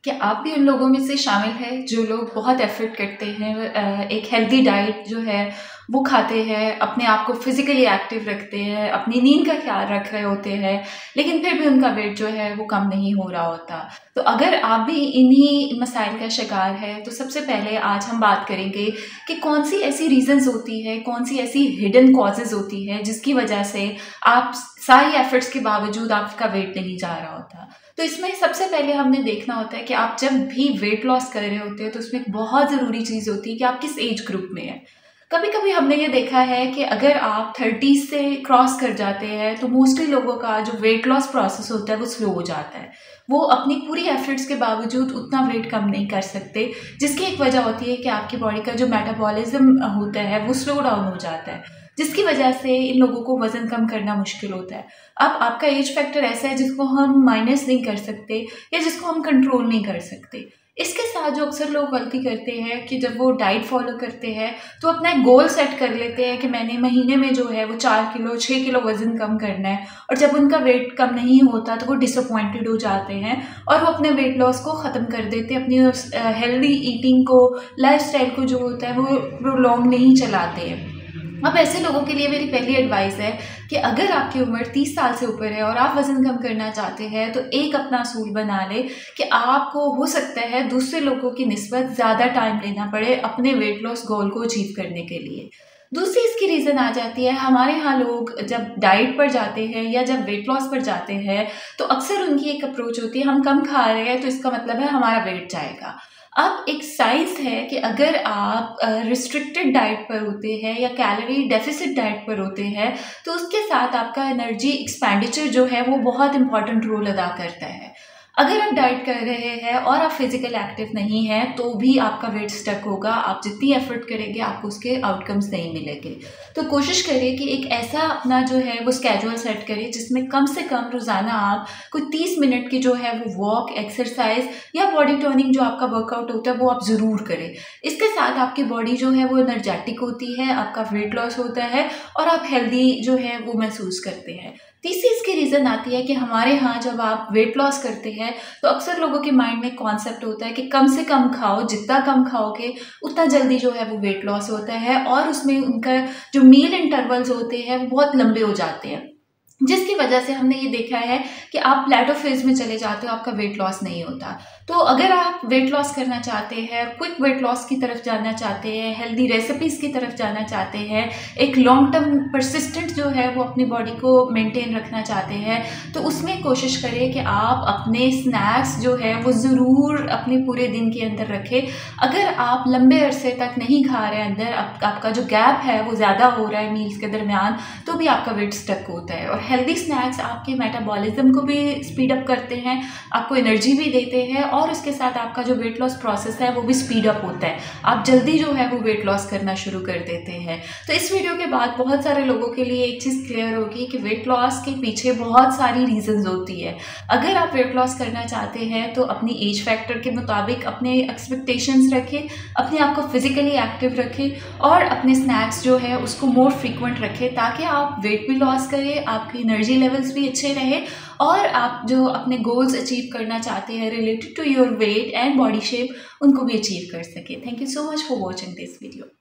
क्या आप भी उन लोगों में से शामिल हैं जो लोग बहुत एफर्ट करते हैं, एक हेल्दी डाइट जो है वो खाते हैं, अपने आप को फिजिकली एक्टिव रखते हैं, अपनी नींद का ख्याल रख रहे होते हैं, लेकिन फिर भी उनका वेट जो है वो कम नहीं हो रहा होता। तो अगर आप भी इन्हीं मसाइल का शिकार है तो सबसे पहले आज हम बात करेंगे कि कौन सी ऐसी रीजंस होती है, कौन सी ऐसी हिडन कॉजेज होती है जिसकी वजह से आप सारी एफर्ट्स के बावजूद आपका वेट नहीं जा रहा होता। तो इसमें सबसे पहले हमने देखना होता है कि आप जब भी वेट लॉस कर रहे होते हैं तो उसमें एक बहुत ज़रूरी चीज़ होती है कि आप किस एज ग्रुप में हैं। कभी कभी हमने ये देखा है कि अगर आप 30 से क्रॉस कर जाते हैं तो मोस्टली लोगों का जो वेट लॉस प्रोसेस होता है वो स्लो हो जाता है। वो अपनी पूरी एफर्ट्स के बावजूद उतना वेट कम नहीं कर सकते, जिसकी एक वजह होती है कि आपकी बॉडी का जो मेटाबॉलिज्म होता है वो स्लो डाउन हो जाता है, जिसकी वजह से इन लोगों को वज़न कम करना मुश्किल होता है। अब आपका एज फैक्टर ऐसा है जिसको हम माइनस नहीं कर सकते या जिसको हम कंट्रोल नहीं कर सकते। इसके साथ जो अक्सर लोग गलती करते हैं कि जब वो डाइट फॉलो करते हैं तो अपना एक गोल सेट कर लेते हैं कि मैंने महीने में जो है वो 4 किलो 6 किलो वज़न कम करना है, और जब उनका वेट कम नहीं होता तो वो डिसअपॉइंटेड हो जाते हैं और वो अपने वेट लॉस को ख़त्म कर देते हैं, अपनी हेल्दी ईटिंग को, लाइफस्टाइल को जो होता है वो प्रोलॉन्ग नहीं चलाते हैं। अब ऐसे लोगों के लिए मेरी पहली एडवाइस है कि अगर आपकी उम्र 30 साल से ऊपर है और आप वज़न कम करना चाहते हैं तो एक अपना असूल बना ले कि आपको हो सकता है दूसरे लोगों की निस्बत ज़्यादा टाइम लेना पड़े अपने वेट लॉस गोल को अचीव करने के लिए। दूसरी इसकी रीज़न आ जाती है, हमारे यहाँ लोग जब डाइट पर जाते हैं या जब वेट लॉस पर जाते हैं तो अक्सर उनकी एक अप्रोच होती है हम कम खा रहे हैं तो इसका मतलब है हमारा वेट जाएगा। अब एक साइंस है कि अगर आप रिस्ट्रिक्टेड डाइट पर होते हैं या कैलोरी डेफिसिट डाइट पर होते हैं तो उसके साथ आपका एनर्जी एक्सपेंडिचर जो है वो बहुत इंपॉर्टेंट रोल अदा करता है। अगर आप डाइट कर रहे हैं और आप फिजिकल एक्टिव नहीं हैं तो भी आपका वेट स्टक होगा, आप जितनी एफर्ट करेंगे आपको उसके आउटकम्स नहीं मिलेंगे। तो कोशिश करें कि एक ऐसा अपना जो है वो स्केड्यूल सेट करें जिसमें कम से कम रोज़ाना आप कोई 30 मिनट की जो है वो वॉक, एक्सरसाइज या बॉडी टर्निंग जो आपका वर्कआउट होता है वो आप ज़रूर करें। इसके साथ आपकी बॉडी जो है वो एनर्जेटिक होती है, आपका वेट लॉस होता है और आप हेल्दी जो है वो महसूस करते हैं। तीसरी इसकी रीज़न आती है कि हमारे यहाँ जब आप वेट लॉस करते हैं तो अक्सर लोगों के माइंड में कॉन्सेप्ट होता है कि कम से कम खाओ, जितना कम खाओगे उतना जल्दी जो है वो वेट लॉस होता है, और उसमें उनका जो मील इंटरवल्स होते हैं वो बहुत लंबे हो जाते हैं, जिसकी वजह से हमने ये देखा है कि आप प्लेटो फेज में चले जाते हो, आपका वेट लॉस नहीं होता। तो अगर आप वेट लॉस करना चाहते हैं, क्विक वेट लॉस की तरफ जाना चाहते हैं, हेल्दी रेसिपीज़ की तरफ जाना चाहते हैं, एक लॉन्ग टर्म परसिस्टेंट जो है वो अपनी बॉडी को मेंटेन रखना चाहते हैं, तो उसमें कोशिश करें कि आप अपने स्नैक्स जो है वो ज़रूर अपने पूरे दिन के अंदर रखें। अगर आप लंबे अरसे तक नहीं खा रहे हैं, अंदर आपका जो गैप है वो ज़्यादा हो रहा है मील्स के दरमियान, तो भी आपका वेट स्टक होता है। और हेल्दी स्नैक्स आपके मेटाबॉलिज्म को भी स्पीड अप करते हैं, आपको एनर्जी भी देते हैं, और उसके साथ आपका जो वेट लॉस प्रोसेस है वो भी स्पीड अप होता है, आप जल्दी जो है वो वेट लॉस करना शुरू कर देते हैं। तो इस वीडियो के बाद बहुत सारे लोगों के लिए एक चीज़ क्लियर होगी कि वेट लॉस के पीछे बहुत सारी रीजंस होती है। अगर आप वेट लॉस करना चाहते हैं तो अपनी एज फैक्टर के मुताबिक अपने एक्सपेक्टेशंस रखें, अपने आप को फिजिकली एक्टिव रखें और अपने स्नैक्स जो है उसको मोर फ्रीक्वेंट रखें, ताकि आप वेट भी लॉस करें, आपकी एनर्जी लेवल्स भी अच्छे रहे और आप जो अपने गोल्स अचीव करना चाहते हैं related to your weight and body shape उनको भी अचीव कर सके। Thank you so much for watching this video.